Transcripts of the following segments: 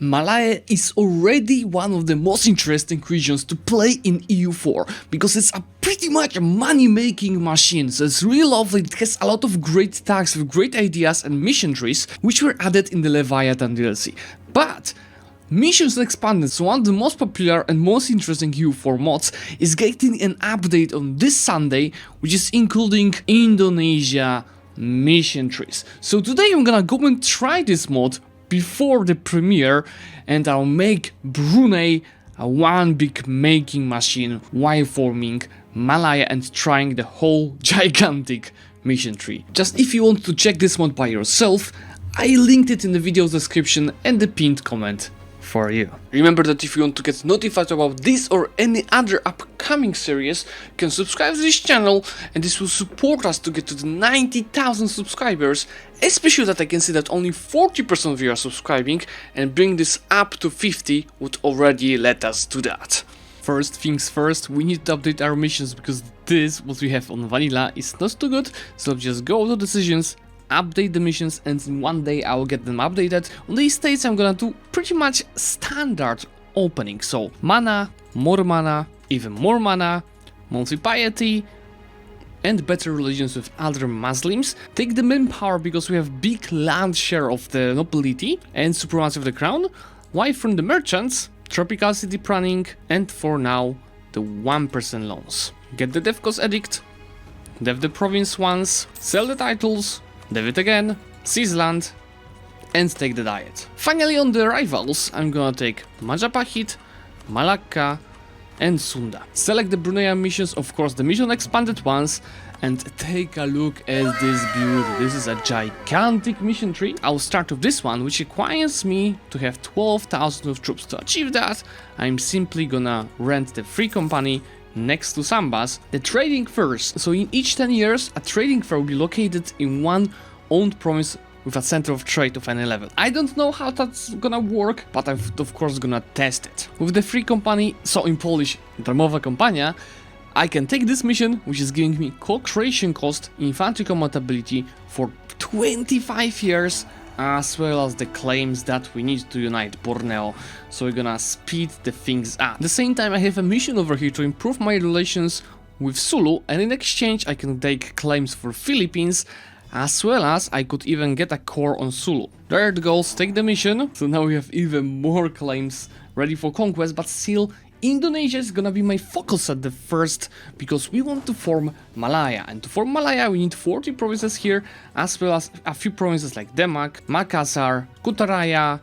Malaya is already one of the most interesting regions to play in EU4 because it's a pretty much a money-making machine, so it's really lovely. It has a lot of great tags with great ideas and mission trees which were added in the Leviathan DLC. But Missions Expanded, so one of the most popular and most interesting EU4 mods, is getting an update on this Sunday, which is including Indonesia mission trees. So today I'm gonna go and try this mod before the premiere, and I'll make Brunei a one big making machine while forming Malaya and trying the whole gigantic mission tree. Just if you want to check this mod by yourself, I linked it in the video description and the pinned comment for you. Remember that if you want to get notified about this or any other upcoming series, you can subscribe to this channel, and this will support us to get to the 90,000 subscribers, especially that I can see that only 40% of you are subscribing, and bring this up to 50 would already let us do that. First things first, we need to update our missions because this, what we have on vanilla, is not too good, so let's just go to decisions, update the missions, and in one day I will get them updated. On these states I'm gonna do pretty much standard opening, so mana, even more mana, monthly piety, and better relations with other Muslims. Take the manpower because we have big land share of the nobility and supremacy of the crown, while from the merchants, tropical city planning, and for now the 1% loans. Get the dev cost edict, dev the province once, sell the titles, dev it again, seize land, and take the diet. Finally, on the rivals, I'm gonna take Majapahit, Malacca, and Sunda. Select the Brunei missions, of course the mission expanded ones, and take a look at this beauty. This is a gigantic mission tree. I'll start with this one, which requires me to have 12,000 of troops. To achieve that, I'm simply gonna rent the free company next to Sambas, the trading fairs. So in each 10 years, a trading fair will be located in one owned province with a center of trade of any level. I don't know how that's gonna work, but I'm of course gonna test it. With the free company, so in Polish, darmowa kompania, I can take this mission, which is giving me co-creation cost, infantry compatibility for 25 years, as well as the claims that we need to unite Borneo, so we're gonna speed the things up. At the same time, I have a mission over here to improve my relations with Sulu, and in exchange I can take claims for Philippines, as well as I could even get a core on Sulu. There it goes, take the mission. So now we have even more claims ready for conquest, but still Indonesia is gonna be my focus at the first, because we want to form Malaya, and to form Malaya we need 40 provinces here, as well as a few provinces like Demak, Makassar, Kutaraya,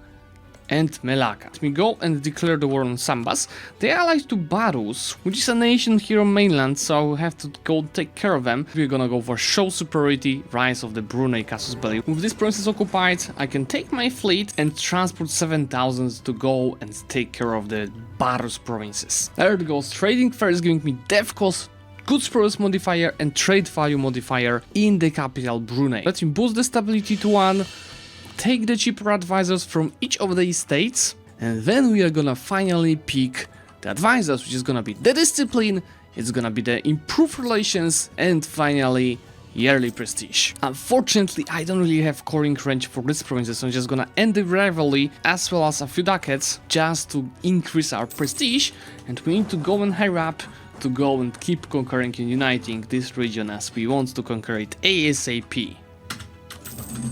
and Melaka. Let me go and declare the war on Sambas. They are allied to Barus, which is a nation here on mainland, so I will have to go take care of them. We're gonna go for show superiority, rise of the Brunei casus belli. With these provinces occupied, I can take my fleet and transport 7,000 to go and take care of the Barus provinces. There it goes, trading fair is giving me dev cost, goods progress modifier, and trade value modifier in the capital Brunei. Let me boost the stability to 1. Take the cheaper advisors from each of the states, and then we are gonna finally pick the advisors, which is gonna be the discipline, it's gonna be the improved relations, and finally yearly prestige. Unfortunately, I don't really have coring range for these provinces, so I'm just gonna end the rivalry as well as a few ducats just to increase our prestige, and we need to go and higher up to go and keep conquering and uniting this region as we want to conquer it ASAP.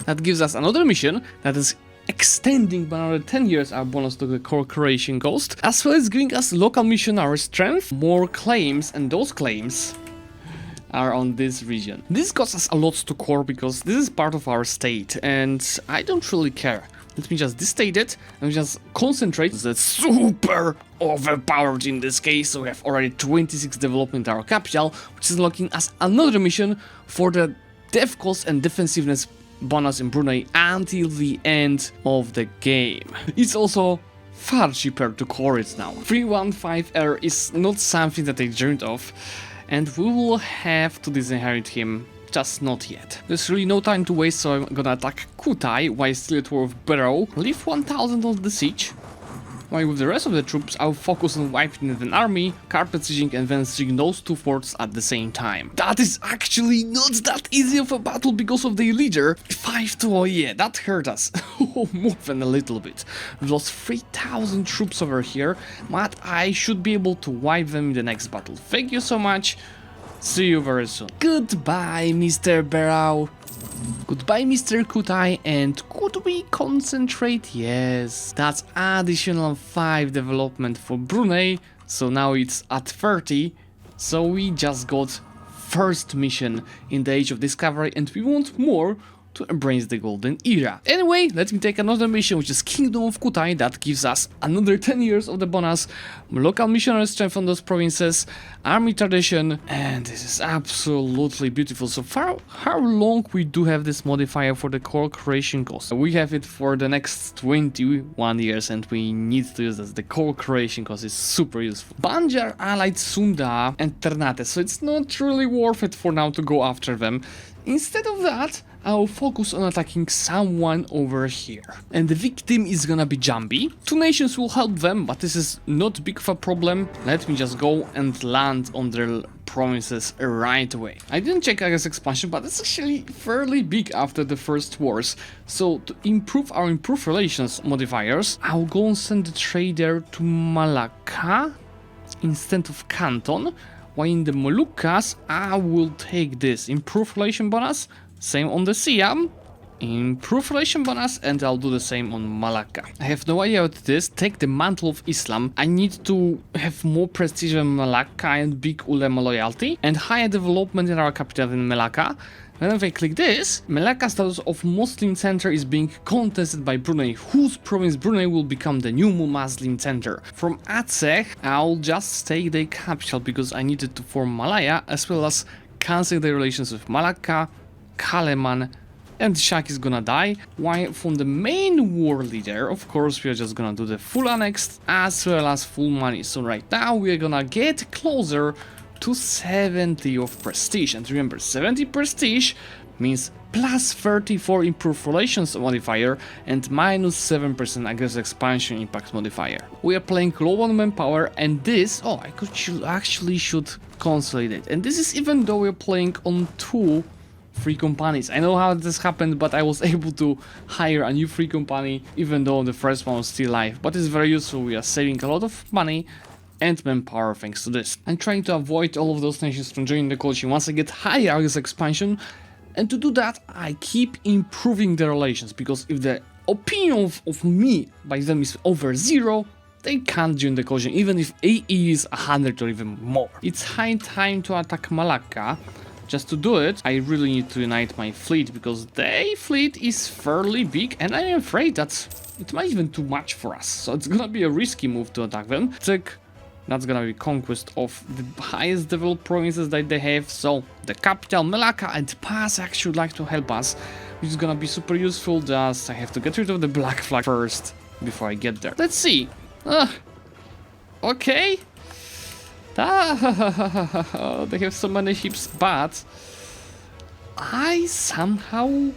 That gives us another mission that is extending by another 10 years our bonus to the core creation cost, as well as giving us local missionary strength, more claims, and those claims are on this region. This costs us a lot to core because this is part of our state, and I don't really care. Let me just destate it and just concentrate. That's super overpowered in this case, so we have already 26 development in our capital, which is unlocking us another mission for the dev cost and defensiveness bonus in Brunei until the end of the game. It's also far cheaper to core it now. 315R is not something that I dreamed of, and we will have to disinherit him, just not yet. There's really no time to waste, so I'm gonna attack Kutai while still at war with Barrow. Leave 1000 on the siege, While with the rest of the troops, I'll focus on wiping an army, carpet sieging and then sieging those two forts at the same time. That is actually not that easy of a battle because of the leader. 5-2, oh yeah, that hurt us. More than a little bit. We've lost 3,000 troops over here, but I should be able to wipe them in the next battle. Thank you so much. See you very soon. Goodbye, Mr. Barrow. Goodbye, Mr. Kutai, and could we concentrate? Yes, that's additional 5 development for Brunei, so now it's at 30, so we just got first mission in the Age of Discovery and we want more to embrace the golden era. Anyway, let me take another mission, which is Kingdom of Kutai. That gives us another 10 years of the bonus, local missionary strength on those provinces, army tradition, and this is absolutely beautiful. So far, how long we do have this modifier for the core creation cost? We have it for the next 21 years and we need to use this. The core creation cost is super useful. Banjar allied Sunda and Ternate, so it's not really worth it for now to go after them. Instead of that, I'll focus on attacking someone over here. And the victim is gonna be Jambi. 2 nations will help them, but this is not big of a problem. Let me just go and land on their provinces right away. I didn't check Aga's expansion, but it's actually fairly big after the first wars. So to improve our improved relations modifiers, I'll go and send the trader to Malacca instead of Canton. While in the Moluccas, I will take this improved relation bonus. Same on the Siam, improve relation bonus, and I'll do the same on Malacca. I have no idea what it is. Take the Mantle of Islam. I need to have more prestige in Malacca and big ulema loyalty, and higher development in our capital in Malacca. And if I click this, Malacca status of Muslim center is being contested by Brunei, whose province Brunei will become the new Muslim center. From Aceh, I'll just take the capital because I needed to form Malaya, as well as cancel the relations with Malacca, Kaleman, and Shak is gonna die. While from the main war leader, of course, we are just gonna do the full annexed as well as full money. So right now we are gonna get closer to 70 of prestige. And remember, 70 prestige means plus 34 improved relations modifier and minus 7% aggressive expansion impact modifier. We are playing low on manpower, and this, oh, I actually should consolidate. And this is even though we're playing on 2 free companies. I know how this happened, but I was able to hire a new free company even though the first one was still live. But it's very useful. We are saving a lot of money and manpower thanks to this. I'm trying to avoid all of those nations from joining the coalition once I get higher Argus expansion, and to do that I keep improving the relations, because if the opinion of me by them is over 0, they can't join the coalition even if AE is 100 or even more. It's high time to attack Malacca. Just to do it, I really need to unite my fleet, because their fleet is fairly big and I'm afraid that it might even too much for us. So it's gonna be a risky move to attack them. That's gonna be conquest of the highest developed provinces that they have. So the capital, Malacca, and Pas actually would like to help us, which is gonna be super useful. Just I have to get rid of the black flag first before I get there. Let's see. Okay. They have so many ships, but I'm somehow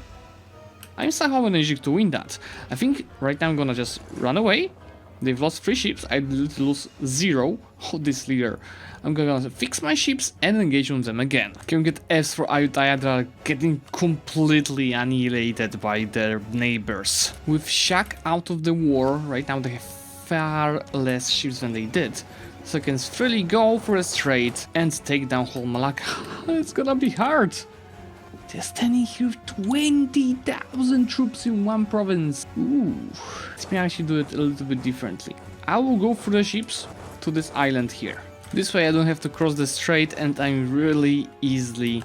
managing to win that. I think right now I'm gonna just run away. They've lost 3 ships, I lose 0. Oh, this leader. I'm gonna fix my ships and engage on them again. Can we get Fs for Ayutthaya that are getting completely annihilated by their neighbors. With Shak out of the war, right now they have far less ships than they did. So I can freely go for a strait and take down whole Malacca. It's gonna be hard. They're standing here 20,000 troops in one province. Ooh. Let me actually do it a little bit differently. I will go for the ships to this island here. This way I don't have to cross the strait and I'm really easily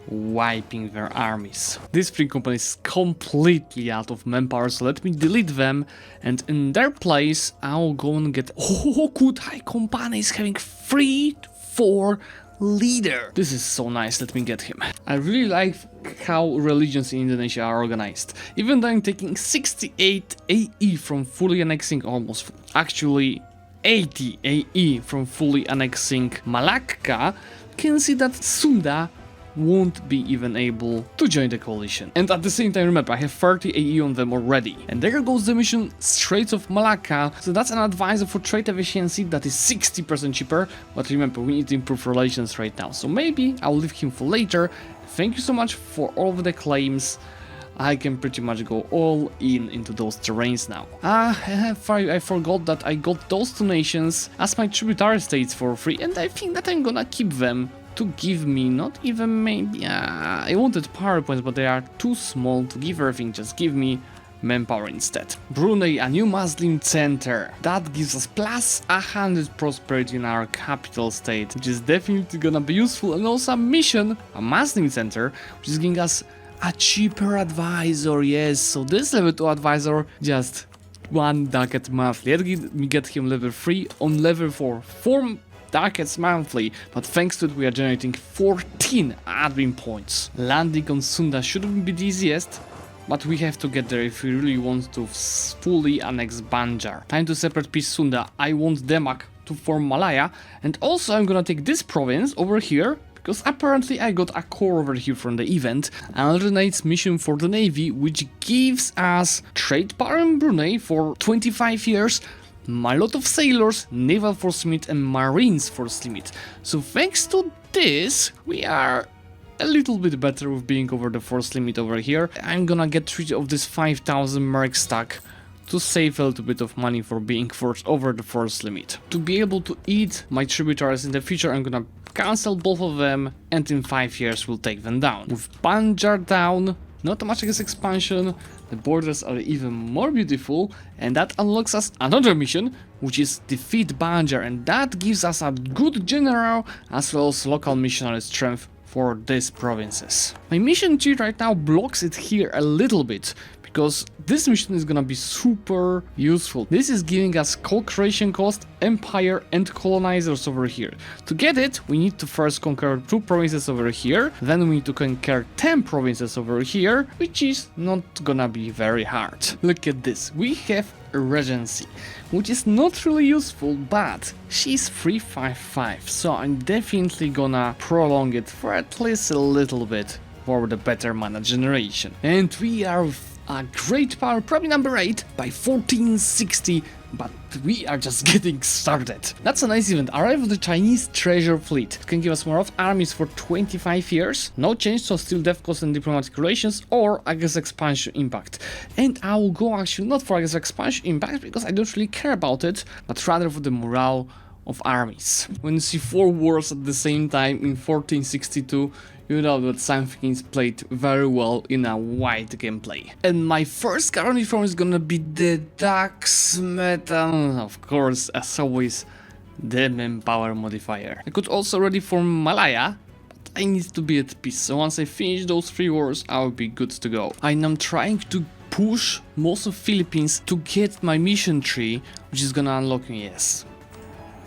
wiping their armies. This free company is completely out of manpower, so let me delete them, and in their place I'll go and get Kutai company is having 3-4 leader. This is so nice, let me get him. I really like how religions in Indonesia are organized. Even though I'm taking 68 AE from fully annexing, almost actually 80 AE from fully annexing Malacca, you can see that Sunda won't be even able to join the coalition. And at the same time, remember, I have 30 AE on them already. And there goes the mission Straits of Malacca. So that's an advisor for trade efficiency that is 60% cheaper. But remember, we need to improve relations right now. So maybe I'll leave him for later. Thank you so much for all of the claims. I can pretty much go all into those terrains now. I forgot that I got those two nations as my tributary states for free, and I think that I'm gonna keep them to give me not even maybe... I wanted power points, but they are too small to give everything, just give me manpower instead. Brunei, a new Muslim center. That gives us plus 100 prosperity in our capital state, which is definitely gonna be useful, and also a mission, a Muslim center, which is giving us a cheaper advisor, yes, so this level 2 advisor, just 1 ducat monthly. Let me get him level 3 on level 4 ducats monthly, but thanks to it we are generating 14 admin points. Landing on Sunda shouldn't be the easiest, but we have to get there if we really want to fully annex Banjar. Time to separate piece Sunda. I want Demak to form Malaya, and also I'm gonna take this province over here, because apparently I got a core over here from the event, an alternate mission for the Navy, which gives us trade power in Brunei for 25 years, a lot of sailors, naval force limit and marines force limit. So thanks to this, we are a little bit better with being over the force limit over here. I'm gonna get rid of this 5000 merc stack to save a little bit of money for being forced over the force limit. To be able to eat my tributaries in the future, I'm gonna cancel both of them, and in 5 years we'll take them down. With Banjar down, not much against expansion, the borders are even more beautiful, and that unlocks us another mission, which is defeat Banjar, and that gives us a good general as well as local missionary strength for these provinces. My mission tree right now blocks it here a little bit, because this mission is gonna be super useful. This is giving us co-creation cost, empire and colonizers over here. To get it, we need to first conquer 2 provinces over here, then we need to conquer 10 provinces over here, which is not gonna be very hard. Look at this, we have a regency, which is not really useful, but she's 355, so I'm definitely gonna prolong it for at least a little bit for the better mana generation. And we are a great power, probably number 8 by 1460, but we are just getting started. That's a nice event. Arrival of the Chinese treasure fleet. It can give us more of armies for 25 years. No change, so still dev cost and diplomatic relations, or aggressive expansion impact. And I will go actually not for aggressive expansion impact because I don't really care about it, but rather for the morale of armies. When you see 4 wars at the same time in 1462, you know that something is played very well in a wide gameplay. And my first current reform is gonna be the Dax Metal, of course, as always, the manpower modifier. I could also ready for Malaya, but I need to be at peace, so once I finish those 3 wars, I'll be good to go. I am trying to push most of Philippines to get my mission tree, which is gonna unlock me, yes,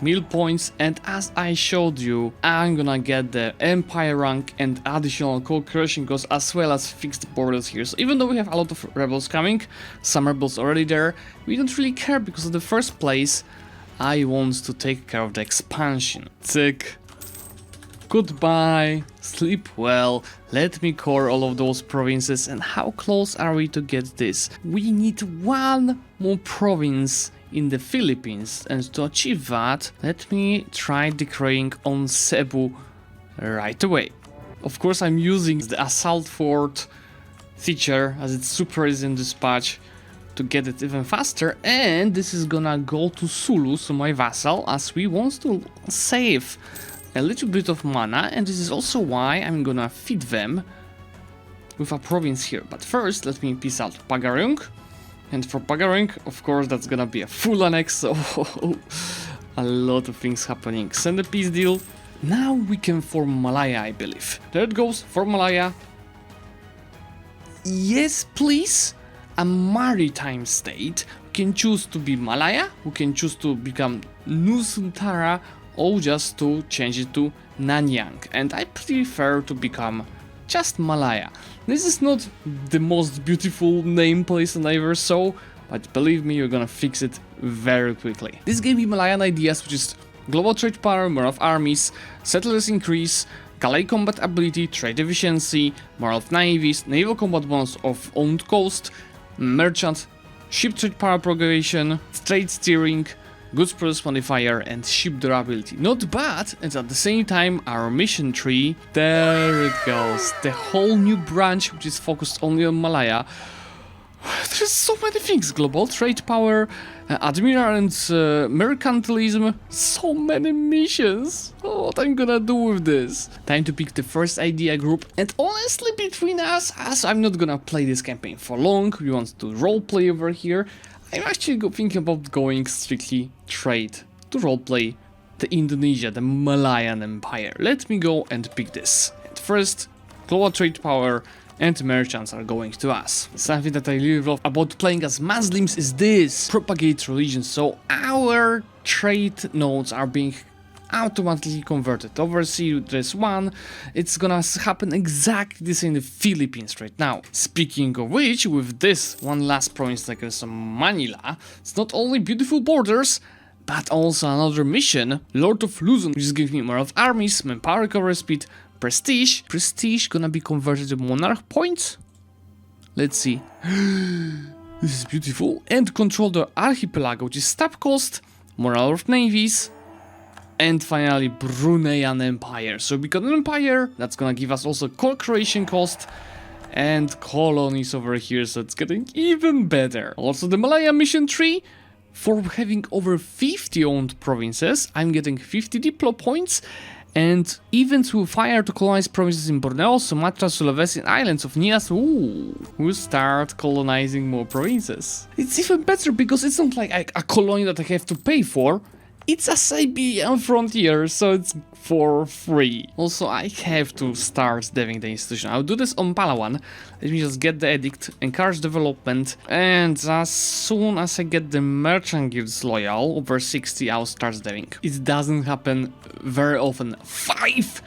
meal points, and as I showed you, I'm gonna get the empire rank and additional co-creation costs as well as fixed borders here. So even though we have a lot of rebels coming, some rebels already there, we don't really care because in the first place I want to take care of the expansion. Tick. Goodbye, sleep well, let me core all of those provinces. And how close are we to get this? We need 1 more province in the Philippines, and to achieve that, let me try decreeing on Cebu right away. Of course, I'm using the assault fort feature as it's super easy in dispatch to get it even faster, and this is gonna go to Sulu, so my vassal, as we want to save a little bit of mana, and this is also why I'm gonna feed them with a province here. But first, let me peace out Pagarung. And for Pagarung, of course, that's gonna be a full annex, so a lot of things happening. Send a peace deal. Now we can form Malaya, I believe. There it goes, for Malaya. Yes, please. A maritime state. We can choose to be Malaya, we can choose to become Nusantara, or just to change it to Nanyang. And I prefer to become just Malaya. This is not the most beautiful name place I ever saw, but believe me, you're gonna fix it very quickly. This gave me Malayan ideas, which is global trade power, more of armies, settlers increase, Galley combat ability, trade efficiency, moral of navies, naval combat bonus of owned coast, merchant, ship trade power propagation, trade steering, goods process modifier, and ship durability. Not bad, and at the same time our mission tree, there it goes, the whole new branch which is focused only on Malaya. There's so many things, global trade power, admiral and mercantilism, so many missions. Oh, what I'm gonna do with this? Time to pick the first idea group, and honestly between us, as I'm not gonna play this campaign for long, we want to roleplay over here, I'm actually thinking about going strictly trade, to roleplay the Indonesia, the Malayan Empire. Let me go and pick this. And first, global trade power and merchants are going to us. Something that I really love about playing as Muslims is this: propagate religion, so our trade nodes are being automatically converted. Overseas there's one, it's gonna happen exactly the same in the Philippines right now. Speaking of which, with this one last province like Manila, it's not only beautiful borders, but also another mission, Lord of Luzon, which is giving me more of armies, manpower recovery speed, prestige. Prestige gonna be converted to monarch points. Let's see. This is beautiful. And control the archipelago, which is stab cost, morale of navies, and finally Bruneian Empire. So we got an empire that's gonna give us also co-creation cost and colonies over here, so it's getting even better. Also the Malaya mission tree, for having over 50 owned provinces, I'm getting 50 diplo points. And even through fire to colonize provinces in Borneo, Sumatra, Sulawesi, and islands of Nias, we'll start colonizing more provinces. It's even better because it's not like a colony that I have to pay for. It's a Siberian frontier, so it's for free. Also, I have to start deving the institution. I'll do this on Palawan. Let me just get the edict, encourage development, and as soon as I get the merchant guilds loyal, over 60, I'll start deving. It doesn't happen very often. Five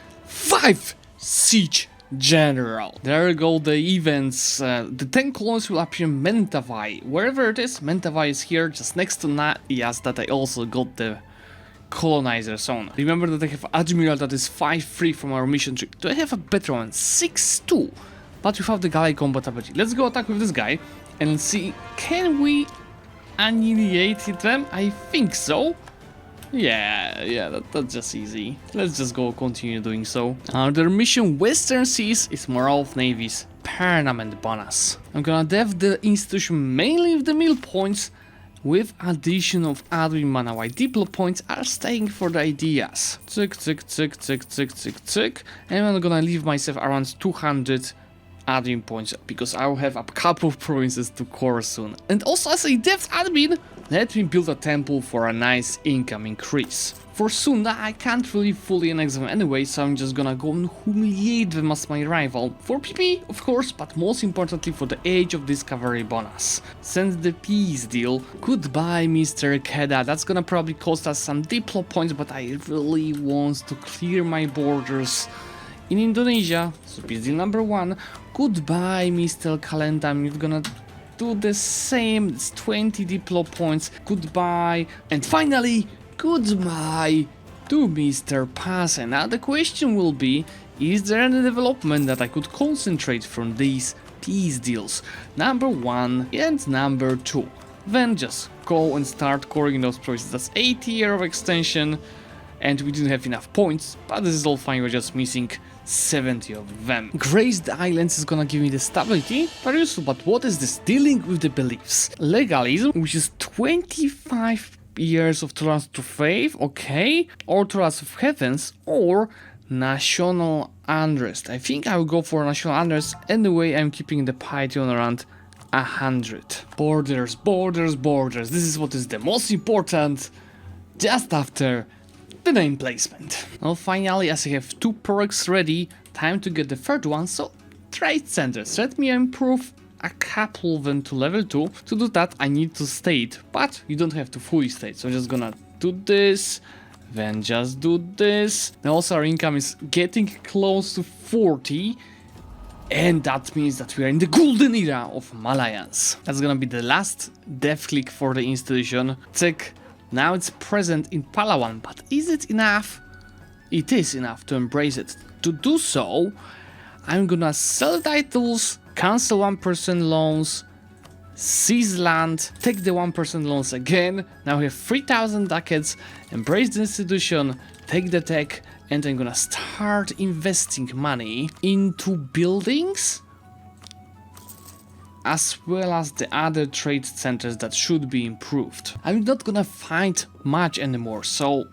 siege general. There go the events. The 10 colonies will appear in Mentawai. Wherever it is, Mentawai is here, just next to Nias, that I also got the colonizer zone. Remember that I have admiral that is 5-3 from our mission tree. Do I have a better one? 6-2, but without the galley combat ability. Let's go attack with this guy and see, can we annihilate them? I think so. Yeah, that's just easy. Let's just go continue doing so. Their mission Western Seas is morale of navies, permanent bonus. I'm gonna dev the institution mainly with the mill points, with addition of admin mana. While diplo points are staying for the ideas. Tick. And I'm gonna leave myself around 200 admin points because I'll have a couple of provinces to core soon. And also as a dev admin, let me build a temple for a nice income increase. For Sunda, I can't really fully annex them anyway, so I'm just gonna go and humiliate them as my rival. For PP, of course, but most importantly for the Age of Discovery bonus. Send the peace deal. Goodbye, Mr. Keda. That's gonna probably cost us some diplo points, but I really want to clear my borders in Indonesia. So peace deal number 1. Goodbye, Mr. Kalendam. You're gonna do the same. It's 20 diplo points. Goodbye. And finally, goodbye to Mr. Pase. Now the question will be, is there any development that I could concentrate from these peace deals? Number 1 and number 2. Then just go and start coring those provinces. That's 80 years of extension, and we didn't have enough points, but this is all fine, we're just missing 70 of them. Grace the Islands is gonna give me the stability, very useful, but what is this? Dealing with the beliefs. Legalism, which is 25 years of tolerance to faith, okay, or tolerance of heavens, or national unrest. I think I will go for national unrest. Anyway, I'm keeping the piety on around 100. Borders. This is what is the most important, just after the name placement. Well, finally, as I have 2 perks ready, time to get the third one. So trade centers, let me improve a couple of them to level 2. To do that, I need to state, but you don't have to fully state. So I'm just gonna do this, then just do this. Now also our income is getting close to 40, and that means that we are in the golden era of Malayans. That's gonna be the last dev click for the institution. Check. Now it's present in Palawan, but is it enough? It is enough to embrace it. to do so, I'm gonna sell titles, cancel 1% loans, seize land, take the 1% loans again. Now we have 3,000 ducats, embrace the institution, take the tech, and I'm gonna start investing money into buildings as well as the other trade centers that should be improved. I'm not gonna find much anymore, so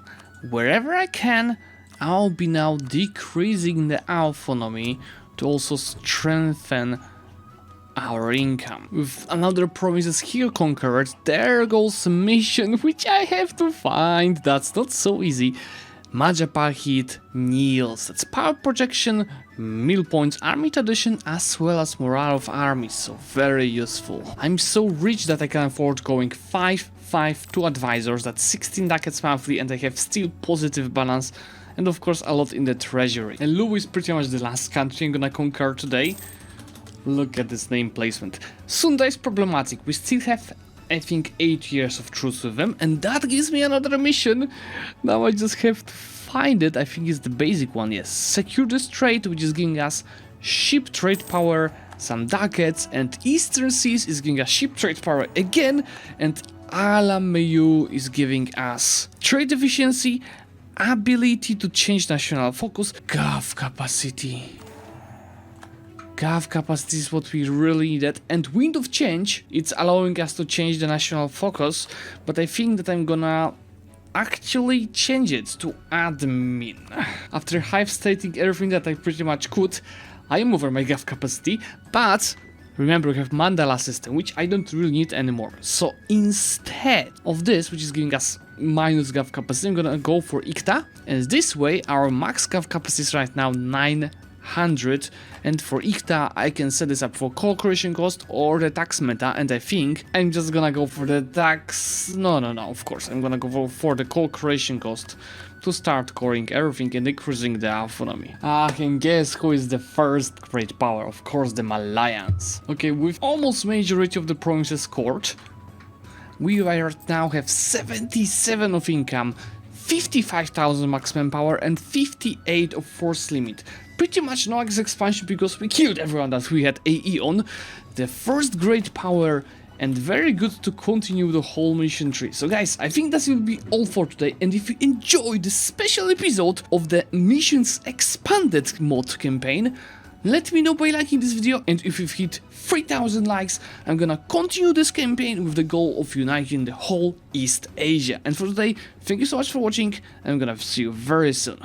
wherever I can, I'll be now decreasing the autonomy to also strengthen our income. With another promises here conquered, there goes a mission which I have to find. That's not so easy. Majapahit Niels. That's power projection, mill points, army tradition, as well as morale of armies, so very useful. I'm so rich that I can afford going 5-5 to advisors, that's 16 ducats monthly, and I have still positive balance, and of course a lot in the treasury. And Lu is pretty much the last country I'm gonna conquer today. Look at this name placement. Sunda is problematic. We still have, I think, 8 years of truce with them, and that gives me another mission. Now I just have to find it. I think it's the basic one, yes. Secure this trade, which is giving us ship trade power, some ducats, and Eastern Seas is giving us ship trade power again, and Alameyu is giving us trade efficiency, ability to change national focus, gov capacity. Gov capacity is what we really needed, and wind of change, it's allowing us to change the national focus, but I think that I'm gonna actually change it to admin. After hive stating everything that I pretty much could, I am over my gov capacity, but remember we have mandala system, which I don't really need anymore. So instead of this, which is giving us minus gov capacity, I'm gonna go for ICTA, and this way our max gov capacity is right now 900, and for ICTA I can set this up for call creation cost or the tax meta, and I think I'm just gonna go for the tax, no, of course I'm gonna go for the call creation cost to start coring everything and decreasing the autonomy. And guess who is the first great power? Of course the Malayans. Okay, with almost majority of the provinces scored, we right now have 77 of income, 55,000 max manpower, and 58 of force limit. Pretty much no expansion because we killed everyone that we had AE on. The first great power, and very good to continue the whole mission tree. So guys, I think that will be all for today, and if you enjoyed this special episode of the Missions Expanded mod campaign, let me know by liking this video, and if you've hit 3,000 likes, I'm gonna continue this campaign with the goal of uniting the whole East Asia. And for today, thank you so much for watching, and I'm gonna see you very soon.